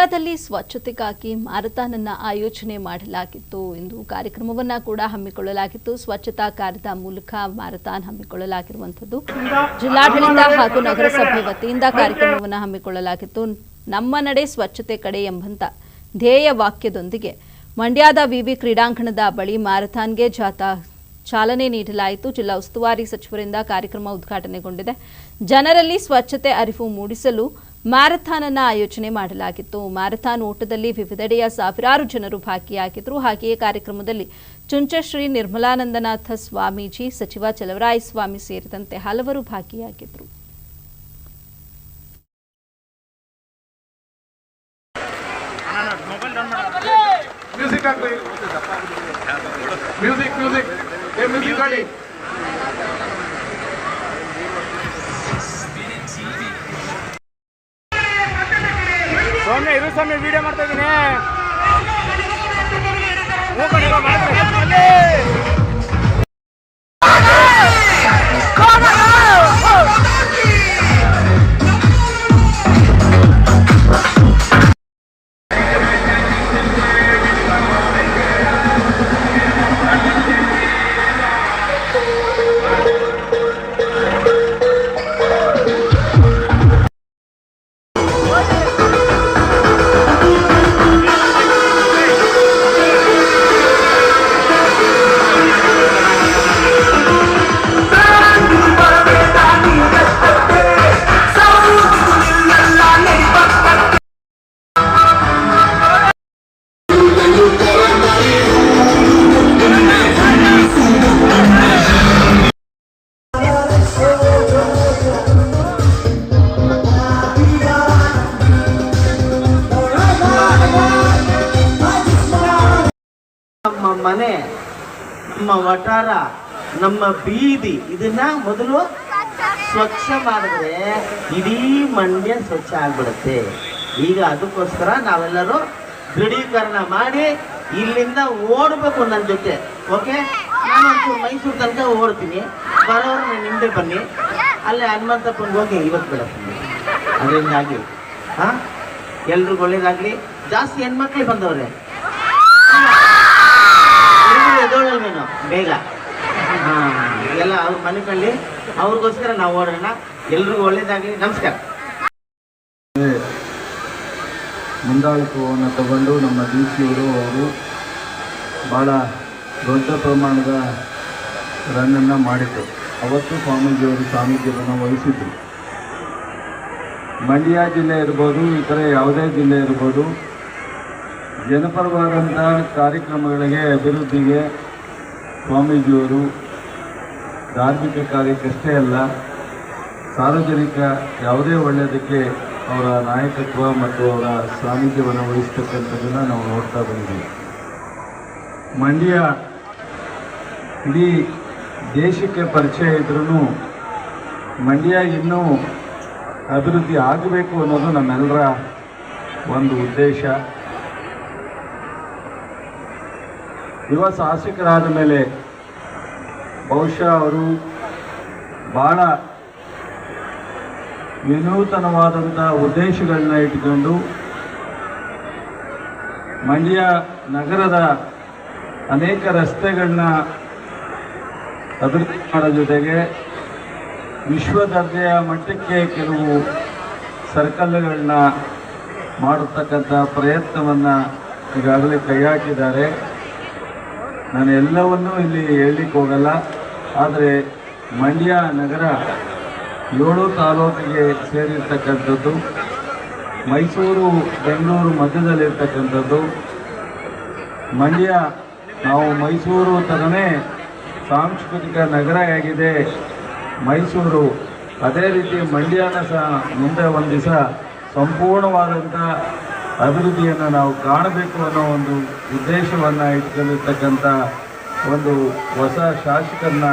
ಮಂಡ್ಯದಲ್ಲಿ ಸ್ವಚ್ಛತೆಗಾಗಿ ಮ್ಯಾರಥಾನ್ ಅನ್ನು ಆಯೋಜನೆ ಮಾಡಲಾಗಿತ್ತು. ಇಂದು ಕಾರ್ಯಕ್ರಮವನ್ನು ಕೂಡ ಹಮ್ಮಿಕೊಳ್ಳಲಾಗಿತ್ತು. ಸ್ವಚ್ಛತಾ ಕಾರ್ಯದ ಮೂಲಕ ಮ್ಯಾರಥಾನ್ ಹಮ್ಮಿಕೊಳ್ಳಲಾಗಿರುವಂಥದ್ದು. ಜಿಲ್ಲಾಡಳಿತ ಹಾಗೂ ನಗರಸಭೆ ವತಿಯಿಂದ ಕಾರ್ಯಕ್ರಮವನ್ನು ಹಮ್ಮಿಕೊಳ್ಳಲಾಗಿತ್ತು. ನಮ್ಮ ನಡೆ ಸ್ವಚ್ಛತೆ ಕಡೆ ಎಂಬಂತ ಧ್ಯೇಯ ವಾಕ್ಯದೊಂದಿಗೆ ಮಂಡ್ಯದ ವಿವಿ ಕ್ರೀಡಾಂಗಣದ ಬಳಿ ಮ್ಯಾರಥಾನ್ಗೆ ಚಾಲನೆ ನೀಡಲಾಯಿತು. ಜಿಲ್ಲಾ ಉಸ್ತುವಾರಿ ಸಚಿವರಿಂದ ಕಾರ್ಯಕ್ರಮ ಉದ್ಘಾಟನೆಗೊಂಡಿದೆ. ಜನರಲ್ಲಿ ಸ್ವಚ್ಛತೆ ಅರಿವು ಮೂಡಿಸಲು ಮ್ಯಾರಥಾನ್ ಅನ್ನು ಆಯೋಜನೆ ಮಾಡಲಾಗಿತ್ತು. ಮ್ಯಾರಥಾನ್ ಓಟದಲ್ಲಿ ವಿವಿಧೆಡೆಯ ಸಾವಿರಾರು ಜನರು ಭಾಗಿಯಾಗಿದ್ದರು. ಹಾಗೆಯೇ ಕಾರ್ಯಕ್ರಮದಲ್ಲಿ ಚುಂಚಶ್ರೀ ನಿರ್ಮಲಾನಂದನಾಥ ಸ್ವಾಮೀಜಿ, ಸಚಿವ ಚಲವರಾಯಸ್ವಾಮಿ ಸೇರಿದಂತೆ ಹಲವರು ಭಾಗಿಯಾಗಿದ್ದರು. ಸೌಮ್ಯ ಇರು ಸ್ವಾಮಿ, ವಿಡಿಯೋ ಮಾಡ್ತಾ ಇದ್ದೀನಿ. ನಮ್ಮ ಮನೆ, ನಮ್ಮ ವಟಾರ, ನಮ್ಮ ಬೀದಿ ಇದನ್ನ ಮೊದಲು ಸ್ವಚ್ಛ ಮಾಡಿದ್ರೆ ಇಡೀ ಮಂಡ್ಯ ಸ್ವಚ್ಛ ಆಗ್ಬಿಡುತ್ತೆ. ಈಗ ಅದಕ್ಕೋಸ್ಕರ ನಾವೆಲ್ಲರೂ ದೃಢೀಕರಣ ಮಾಡಿ ಇಲ್ಲಿಂದ ಓಡಬೇಕು ನನ್ನ ಜೊತೆ. ಓಕೆ, ನಾನು ಮೈಸೂರು ತನಕ ಓಡ್ತೀನಿ, ಬರೋರು ನಿಮ್ಮದೇ ಬನ್ನಿ. ಅಲ್ಲೇ ಹನುಮಂತಪ್ಪನಿಗೆ ಹೋಗಿ ಇವತ್ತು ಬಿಡಪ್ಪ. ಅದರಿಂದಾಗಿ ಎಲ್ರಿಗೂ ಒಳ್ಳೇದಾಗಲಿ. ಜಾಸ್ತಿ ಹೆಣ್ಮಕ್ಳು ಬಂದವ್ರೆ, ಎದೋಳಲ್ವೇನೋ ಬೇಗ ಎಲ್ಲ ಅವ್ರ ಮನೆ ಕಳ್ಳಿ, ಅವ್ರಿಗೋಸ್ಕರ ನಾವು ಓಡೋಣ. ಎಲ್ರಿಗೂ ಒಳ್ಳೇದಾಗಲಿ. ನಮಸ್ಕಾರ. ಮುಂದಾಳತ್ವವನ್ನು ತಗೊಂಡು ನಮ್ಮ ಡಿ ಸಿ ಅವರು ಭಾಳ ದೊಡ್ಡ ಪ್ರಮಾಣದ ರನ್ನನ್ನು ಮಾಡಿದರು. ಅವತ್ತು ಸ್ವಾಮೀಜಿಯವರು ಸಾನ್ನಿಧ್ಯವನ್ನು ವಹಿಸಿದರು. ಮಂಡ್ಯ ಜಿಲ್ಲೆ ಇರ್ಬೋದು, ಇತರ ಯಾವುದೇ ಜಿಲ್ಲೆ ಇರ್ಬೋದು, ಜನಪರವಾದಂಥ ಕಾರ್ಯಕ್ರಮಗಳಿಗೆ, ಅಭಿವೃದ್ಧಿಗೆ ಸ್ವಾಮೀಜಿಯವರು ಧಾರ್ಮಿಕ ಕಾರ್ಯಕ್ಕಷ್ಟೇ ಅಲ್ಲ, ಸಾರ್ವಜನಿಕ ಯಾವುದೇ ಒಳ್ಳೆಯದಕ್ಕೆ ಅವರ ನಾಯಕತ್ವ ಮತ್ತು ಅವರ ಸಾನ್ನಿಧ್ಯವನ್ನು ವಹಿಸ್ತಕ್ಕಂಥದ್ದನ್ನು ನಾವು ನೋಡ್ತಾ ಬಂದಿದ್ದೀವಿ. ಮಂಡ್ಯ ಇಡೀ ದೇಶಕ್ಕೆ ಪರಿಚಯ ಇದ್ರೂ ಮಂಡ್ಯ ಇನ್ನೂ ಅಭಿವೃದ್ಧಿ ಆಗಬೇಕು ಅನ್ನೋದು ನಮ್ಮೆಲ್ಲರ ಒಂದು ಉದ್ದೇಶ. ಯುವ ಶಾಸಕರಾದ ಮೇಲೆ ಬಹುಶಃ ಅವರು ಭಾಳ ವಿನೂತನವಾದಂಥ ಉದ್ದೇಶಗಳನ್ನ ಇಟ್ಕೊಂಡು ಮಂಡ್ಯ ನಗರದ ಅನೇಕ ರಸ್ತೆಗಳನ್ನ ಅಭಿವೃದ್ಧಿ ಮಾಡೋ ಜೊತೆಗೆ ವಿಶ್ವ ದರ್ಜೆಯ ಮಟ್ಟಕ್ಕೆ ಕೆಲವು ಸರ್ಕಲ್ಗಳನ್ನ ಮಾಡತಕ್ಕಂಥ ಪ್ರಯತ್ನವನ್ನು ಈಗಾಗಲೇ ಕೈ ಹಾಕಿದ್ದಾರೆ. ನಾನು ಎಲ್ಲವನ್ನೂ ಇಲ್ಲಿ ಹೇಳಲಿಕ್ಕೆ ಹೋಗಲ್ಲ. ಆದರೆ ಮಂಡ್ಯ ನಗರ 7 ತಾಲೂಕಿಗೆ ಸೇರಿರ್ತಕ್ಕಂಥದ್ದು, ಮೈಸೂರು ಬೆಂಗಳೂರು ಮಧ್ಯದಲ್ಲಿರ್ತಕ್ಕಂಥದ್ದು. ಮಂಡ್ಯ ನಾವು ಮೈಸೂರು ಥರನೇ ಸಾಂಸ್ಕೃತಿಕ ನಗರ ಆಗಿದೆ ಮೈಸೂರು. ಅದೇ ರೀತಿ ಮಂಡ್ಯನ ಸಹ ಮುಂದೆ ಒಂದು ದಿವಸ ಸಂಪೂರ್ಣವಾದಂಥ ಅಭಿವೃದ್ಧಿಯನ್ನು ನಾವು ಕಾಣಬೇಕು ಅನ್ನೋ ಒಂದು ಉದ್ದೇಶವನ್ನು ಇಟ್ಕೊಂಡಿರ್ತಕ್ಕಂಥ ಒಂದು ಹೊಸ ಶಾಸಕರನ್ನ